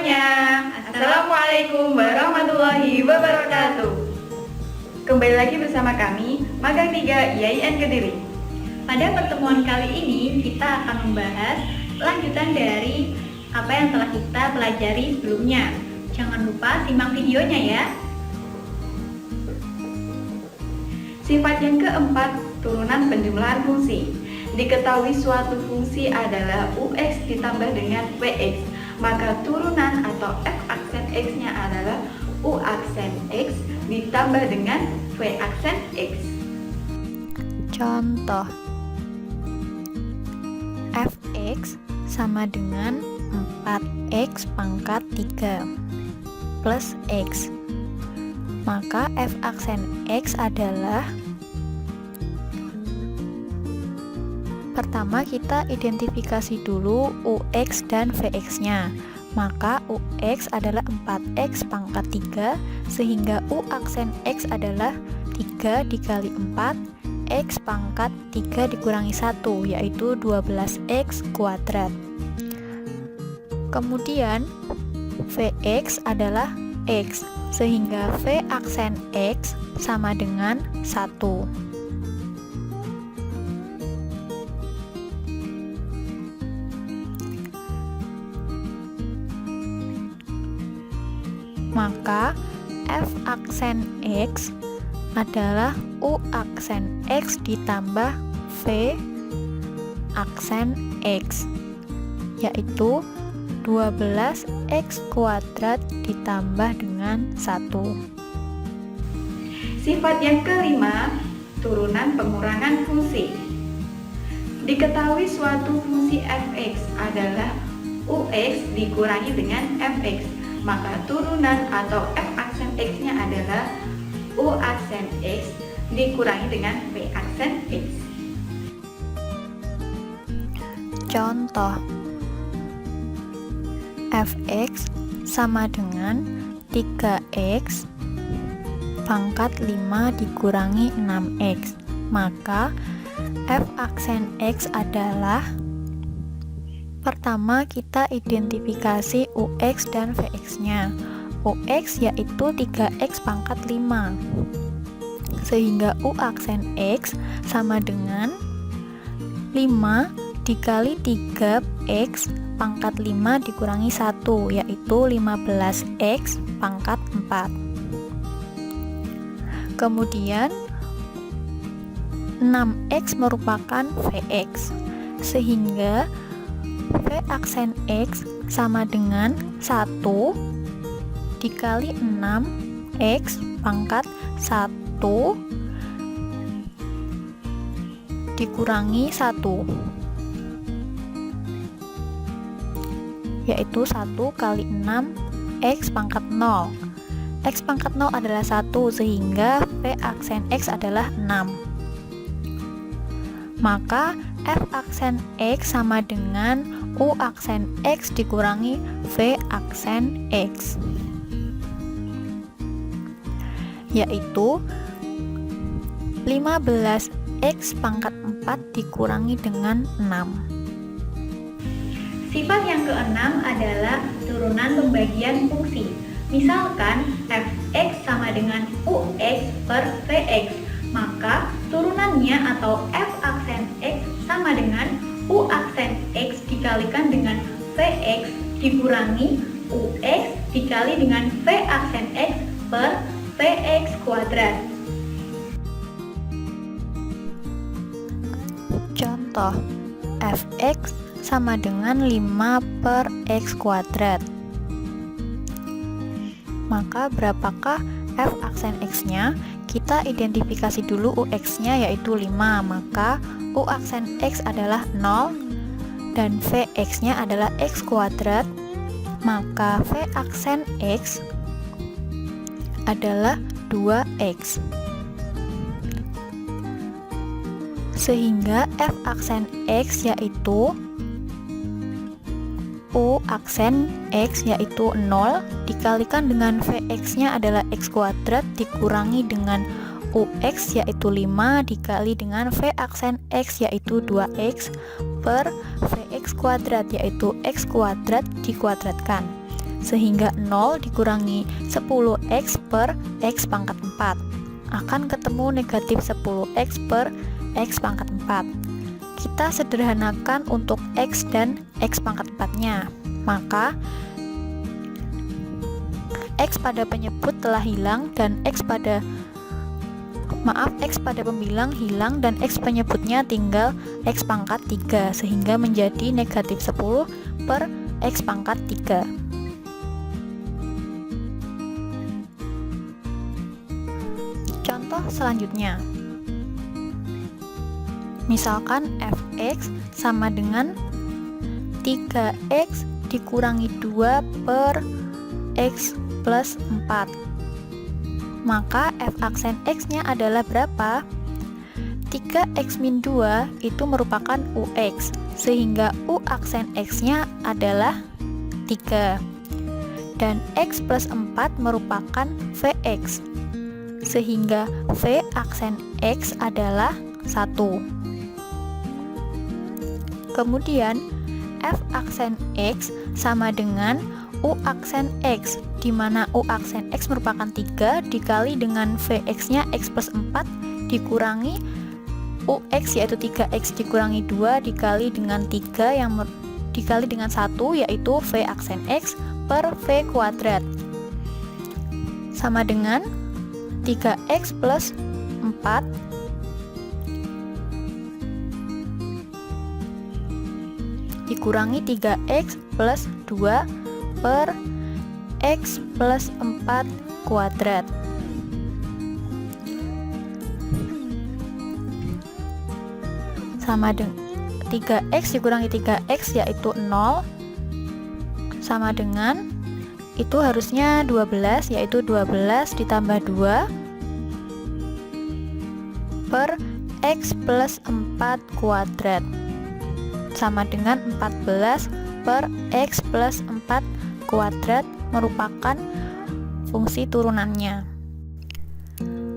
semuanya. Assalamualaikum warahmatullahi wabarakatuh. Kembali lagi bersama kami, Magang 3 IAIN Kediri. Pada pertemuan kali ini, kita akan membahas lanjutan dari apa yang telah kita pelajari sebelumnya. Jangan lupa simak videonya ya. Sifat yang keempat, turunan penjumlahan fungsi. Diketahui suatu fungsi adalah UX ditambah dengan VX, maka turunan atau F aksen X-nya adalah U aksen X ditambah dengan V aksen X. Contoh, Fx sama dengan 4x pangkat 3 plus x. Maka F aksen X adalah, pertama kita identifikasi dulu UX dan VX-nya. Maka UX adalah 4x pangkat 3, sehingga U aksen X adalah 3 dikali 4, X pangkat 3 dikurangi 1, yaitu 12x kuadrat. Kemudian VX adalah X, sehingga V aksen X sama dengan 1. Maka F aksen X adalah U aksen X ditambah V aksen X, yaitu 12x kuadrat ditambah dengan 1. Sifat yang kelima, turunan pengurangan fungsi. Diketahui suatu fungsi fx adalah ux dikurangi dengan fx, maka turunan atau f aksen x-nya adalah u aksen x dikurangi dengan v aksen x. Contoh, Fx sama dengan 3x pangkat 5 dikurangi 6x. Maka F aksen X adalah, pertama kita identifikasi UX dan VX-nya. UX yaitu 3x pangkat 5, sehingga U aksen X sama dengan 5 dikali 3x pangkat 5 dikurangi 1, yaitu 15x pangkat 4. Kemudian 6x merupakan Vx, sehingga V aksen X sama dengan 1 dikali 6x pangkat 1 dikurangi 1, yaitu 1 kali 6 x pangkat 0. X pangkat 0 adalah 1, sehingga V aksen X adalah 6. Maka F aksen X sama dengan U aksen X dikurangi V aksen X, yaitu 15x pangkat 4 dikurangi dengan 6. Sifat yang keenam adalah turunan pembagian fungsi. Misalkan fx sama dengan ux per vx, maka turunannya atau f aksen x sama dengan u aksen x dikalikan dengan vx dikurangi ux dikali dengan v aksen x per vx kuadrat. Contoh, fx sama dengan 5 per x kuadrat. Maka berapakah f aksen x-nya? Kita identifikasi dulu ux-nya yaitu 5, maka u aksen x adalah 0 dan vx-nya adalah x kuadrat, maka v aksen x adalah 2x, sehingga f aksen x yaitu U aksen X yaitu 0 dikalikan dengan Vx-nya adalah X kuadrat dikurangi dengan UX yaitu 5 dikali dengan V aksen X yaitu 2X per Vx kuadrat yaitu X kuadrat dikuadratkan. sehingga 0 dikurangi 10x per x pangkat 4 akan ketemu negatif 10x per x pangkat 4. Kita sederhanakan untuk x dan x pangkat 4-nya, maka x pada penyebut telah hilang dan x pada pembilang hilang dan x penyebutnya tinggal x pangkat 3 sehingga menjadi negatif 10 per x pangkat 3. Contoh selanjutnya, misalkan fx sama dengan 3x dikurangi 2 per x plus 4. Maka f aksen x-nya adalah berapa? 3x min 2 itu merupakan ux, sehingga u aksen x-nya adalah 3. Dan x plus 4 merupakan vx, sehingga v aksen x adalah 1. Kemudian f aksen x sama dengan u aksen x, di mana u aksen x merupakan 3 dikali dengan vx-nya x plus 4 dikurangi ux yaitu 3x dikurangi 2 dikali dengan 3 yang dikali dengan 1 yaitu v aksen x per v kuadrat sama dengan 3x plus 4 dikurangi 3x plus 2 per x plus 4 kuadrat sama dengan 3x dikurangi 3x yaitu 0 sama dengan itu harusnya 12 yaitu 12 ditambah 2 per x plus 4 kuadrat sama dengan 14 per x plus 4 kuadrat merupakan fungsi turunannya.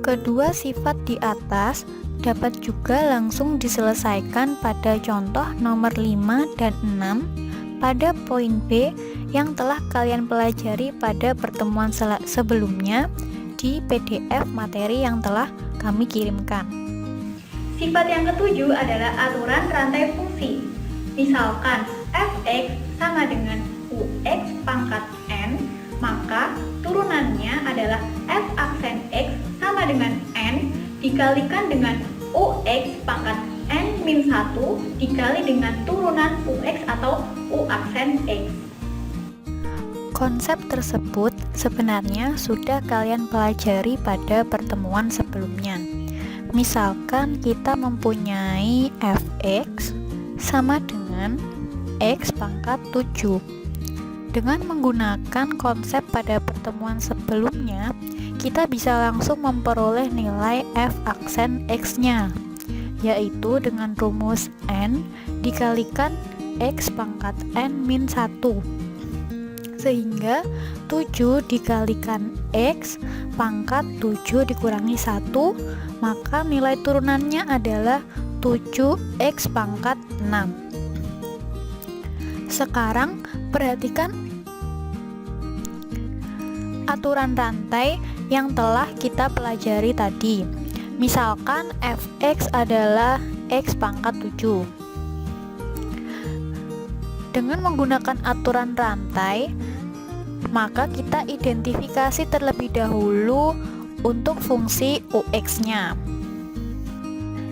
Kedua sifat di atas dapat juga langsung diselesaikan pada contoh nomor 5 dan 6 pada poin B yang telah kalian pelajari pada pertemuan sebelumnya di PDF materi yang telah kami kirimkan. Sifat yang ketujuh adalah aturan rantai fungsi. Misalkan fx sama dengan ux pangkat n, maka turunannya adalah f aksen x sama dengan n dikalikan dengan ux pangkat n min 1 dikali dengan turunan ux atau u aksen x. Konsep tersebut sebenarnya sudah kalian pelajari pada pertemuan sebelumnya. Misalkan kita mempunyai fx sama dengan x pangkat 7. Dengan menggunakan konsep pada pertemuan sebelumnya, kita bisa langsung memperoleh nilai f aksen x-nya, yaitu dengan rumus n dikalikan x pangkat n min 1. Sehingga 7 dikalikan x pangkat 7 dikurangi 1, maka nilai turunannya adalah 7x pangkat 6. Sekarang perhatikan aturan rantai yang telah kita pelajari tadi. Misalkan fx adalah x pangkat 7. Dengan menggunakan aturan rantai, maka kita identifikasi terlebih dahulu untuk fungsi ux-nya.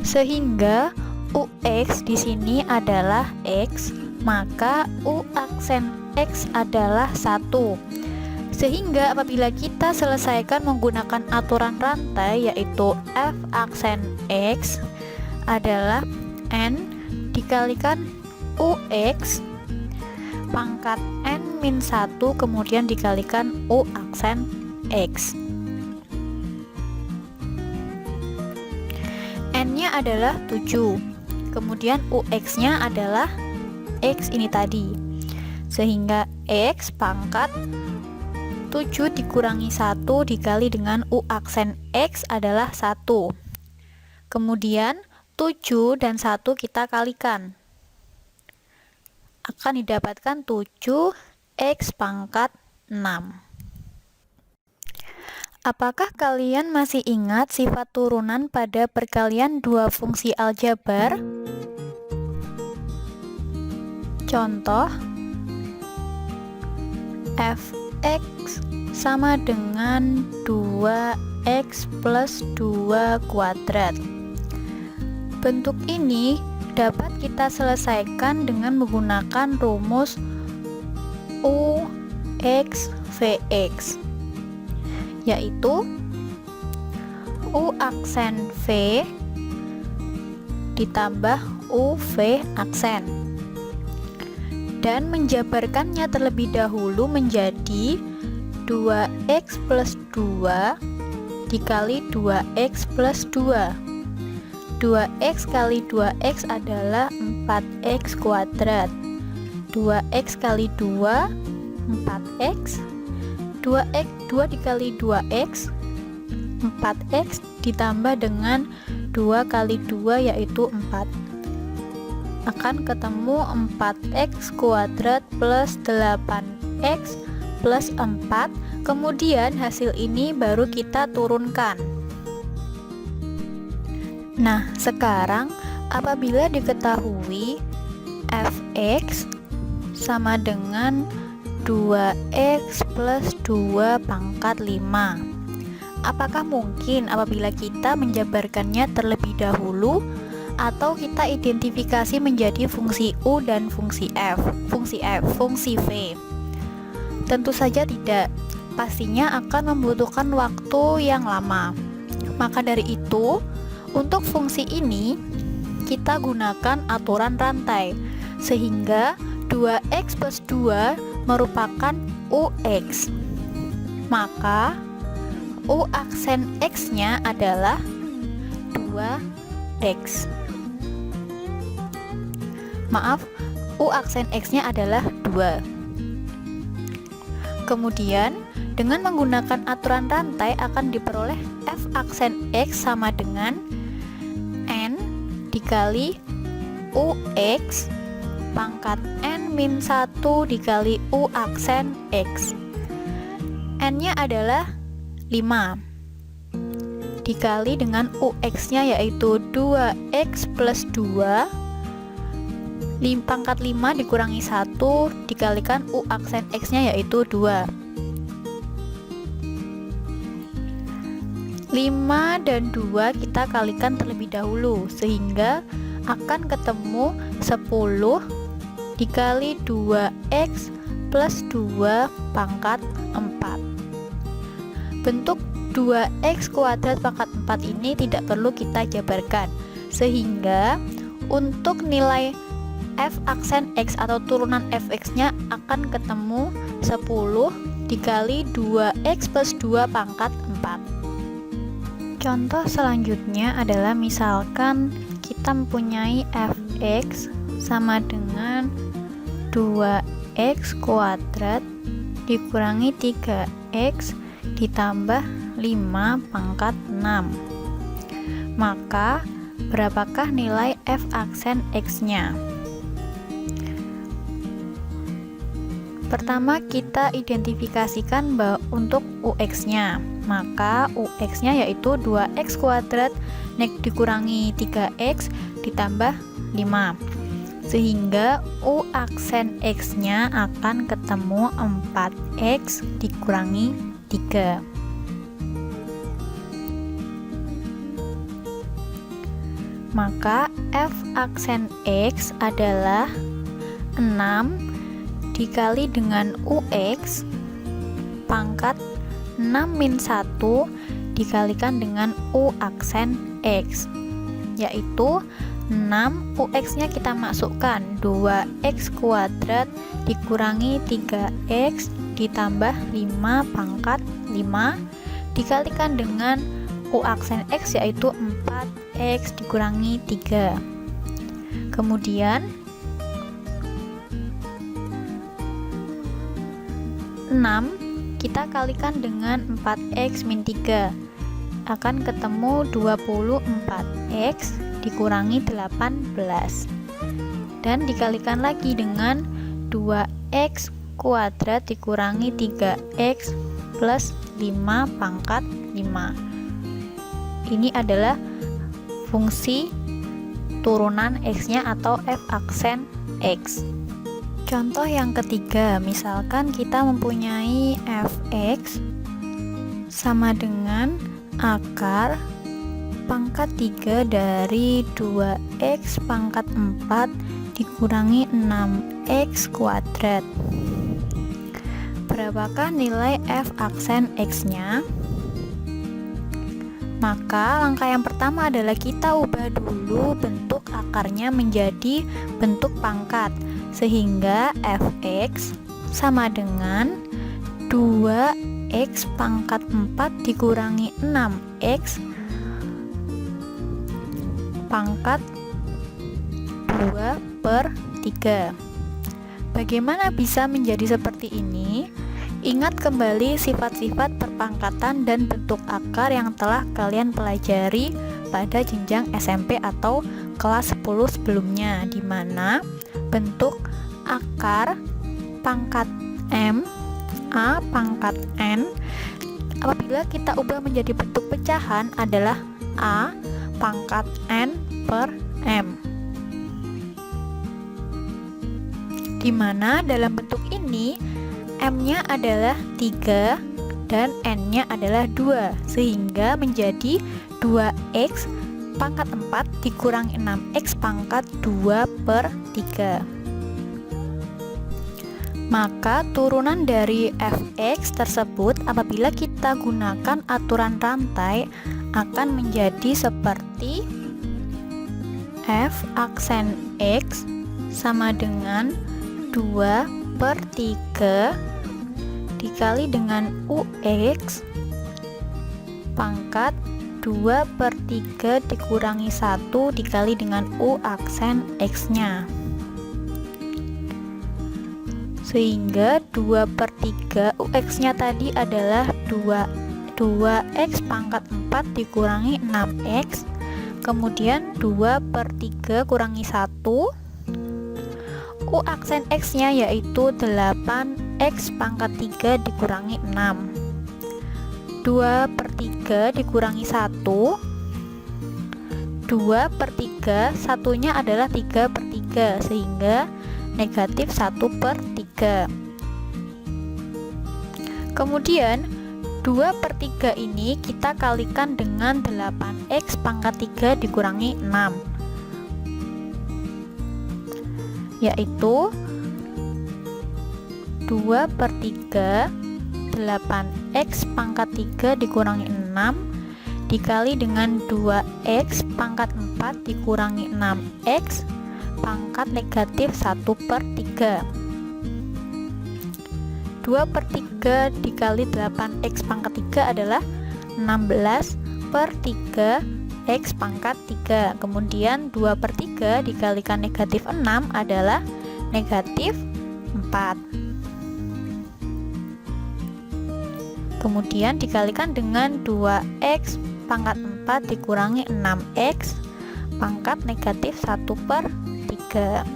Sehingga ux di sini adalah x, maka u aksen x adalah 1. Sehingga apabila kita selesaikan menggunakan aturan rantai, yaitu f aksen x adalah n dikalikan ux pangkat n min 1 kemudian dikalikan u aksen x. N-nya adalah 7, kemudian ux-nya adalah x ini tadi, sehingga x pangkat 7 dikurangi 1 dikali dengan u aksen x adalah 1. Kemudian 7 dan 1 kita kalikan, akan didapatkan 7x pangkat Apakah kalian masih ingat sifat turunan pada perkalian dua fungsi aljabar? Contoh, fx sama dengan 2x plus 2 kuadrat. Bentuk ini dapat kita selesaikan dengan menggunakan rumus UX VX, yaitu U aksen V ditambah UV aksen, dan menjabarkannya terlebih dahulu menjadi 2x plus 2 dikali 2x plus 2. 2x kali 2x adalah 4x kuadrat. 2x kali 2 4x. 2 dikali 2x 4x ditambah dengan 2 kali 2 yaitu 4. Akan ketemu 4x kuadrat plus 8x plus 4. Kemudian hasil ini baru kita turunkan. Nah, sekarang apabila diketahui fx sama dengan 2x plus 2 pangkat 5, apakah mungkin apabila kita menjabarkannya terlebih dahulu atau kita identifikasi menjadi fungsi u dan fungsi fungsi v? Tentu saja tidak. Pastinya akan membutuhkan waktu yang lama. Maka dari itu, untuk fungsi ini kita gunakan aturan rantai, sehingga 2x plus 2 merupakan ux. Maka u aksen x-nya adalah 2x. Maaf, u aksen x-nya adalah 2. Kemudian dengan menggunakan aturan rantai akan diperoleh f aksen x sama dengan n dikali ux pangkat n min 1 dikali u aksen x. N-nya adalah 5 dikali dengan ux-nya yaitu 2x plus 2 pangkat 5 dikurangi 1 dikalikan u aksen x-nya yaitu 2. 5 dan 2 kita kalikan terlebih dahulu, sehingga akan ketemu 10 dikali 2x plus 2 pangkat 4. Bentuk 2x kuadrat pangkat 4 ini tidak perlu kita jabarkan, sehingga untuk nilai f aksen x atau turunan fx-nya akan ketemu 10 dikali 2x plus 2 pangkat 4. Contoh selanjutnya adalah misalkan kita mempunyai fx sama dengan 2x kuadrat dikurangi 3x ditambah 5 pangkat 6. Maka berapakah nilai f aksen x-nya? Pertama kita identifikasikan untuk ux-nya. Maka ux-nya yaitu 2x kuadrat dikurangi 3x ditambah 5. Sehingga u aksen x-nya akan ketemu 4x dikurangi 3. Maka f aksen x adalah 6 dikali dengan ux pangkat 6 min 1 dikalikan dengan u aksen x, yaitu 6 ux-nya kita masukkan 2x kuadrat dikurangi 3x ditambah 5 pangkat 5 dikalikan dengan u aksen x yaitu 4x dikurangi 3. Kemudian 6 kita kalikan dengan 4x min 3 akan ketemu 24x dikurangi 18 dan dikalikan lagi dengan 2x kuadrat dikurangi 3x plus 5 pangkat 5. Ini adalah fungsi turunan x-nya atau f aksen x. Contoh yang ketiga, misalkan kita mempunyai fx sama dengan akar pangkat 3 dari 2x pangkat 4 dikurangi 6x kuadrat. Berapakah nilai f aksen x-nya? Maka langkah yang pertama adalah kita ubah dulu bentuk akarnya menjadi bentuk pangkat, sehingga fx sama dengan 2x pangkat 4 dikurangi 6x pangkat 2/3. Bagaimana bisa menjadi seperti ini? Ingat kembali sifat-sifat perpangkatan dan bentuk akar yang telah kalian pelajari pada jenjang SMP atau kelas 10 sebelumnya, di mana bentuk akar pangkat M, A pangkat N, apabila kita ubah menjadi bentuk pecahan adalah A pangkat N per M, di mana dalam bentuk ini M-nya adalah 3 dan N-nya adalah 2, sehingga menjadi 2x pangkat 4 dikurangi 6x pangkat 2/3. Maka turunan dari fx tersebut apabila kita gunakan aturan rantai akan menjadi seperti f aksen x sama dengan 2/3 dikali dengan ux pangkat 2/3 dikurangi 1 dikali dengan u aksen x-nya, sehingga 2/3 ux-nya tadi adalah 2x pangkat 4 dikurangi 6x, kemudian 2/3 kurangi 1, u aksen x-nya yaitu 8x pangkat 3 dikurangi 6, 2/3 dikurangi 1, 2/3, satunya adalah 3/3, sehingga negatif 1/3. Kemudian 2/3 ini kita kalikan dengan 8x pangkat 3 dikurangi 6, yaitu 2/3 8x pangkat 3 dikurangi 6 dikali dengan 2x pangkat 4 dikurangi 6x pangkat negatif 1/3. 2/3 dikali 8x pangkat 3 adalah 16/3 x pangkat 3. Kemudian 2/3 dikalikan negatif 6 adalah negatif 4. Kemudian dikalikan dengan 2x pangkat 4 dikurangi 6x pangkat negatif 1/3.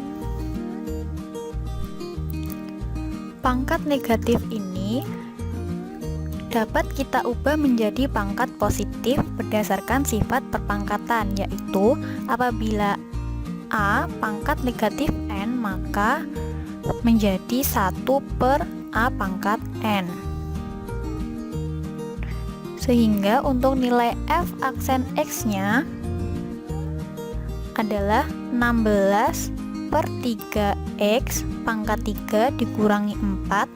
Pangkat negatif ini dapat kita ubah menjadi pangkat positif berdasarkan sifat perpangkatan, yaitu apabila A pangkat negatif N maka menjadi 1/A pangkat N, sehingga untuk nilai f aksen x-nya adalah 16/3x pangkat 3 dikurangi 4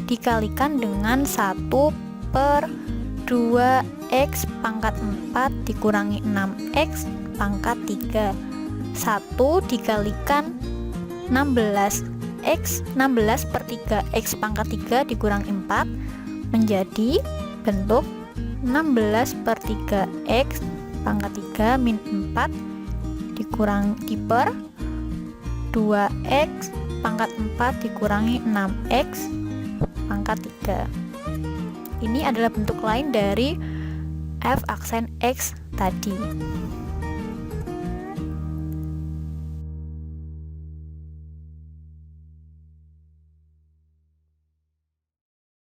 dikalikan dengan 1/2x pangkat 4 dikurangi 6x pangkat 3. 1 dikalikan 16/3x pangkat 3 dikurangi 4 menjadi bentuk 16/3x pangkat 3 min 4 dikurangi per 2x pangkat 4 dikurangi 6x pangkat 3. Ini adalah bentuk lain dari f aksen x tadi.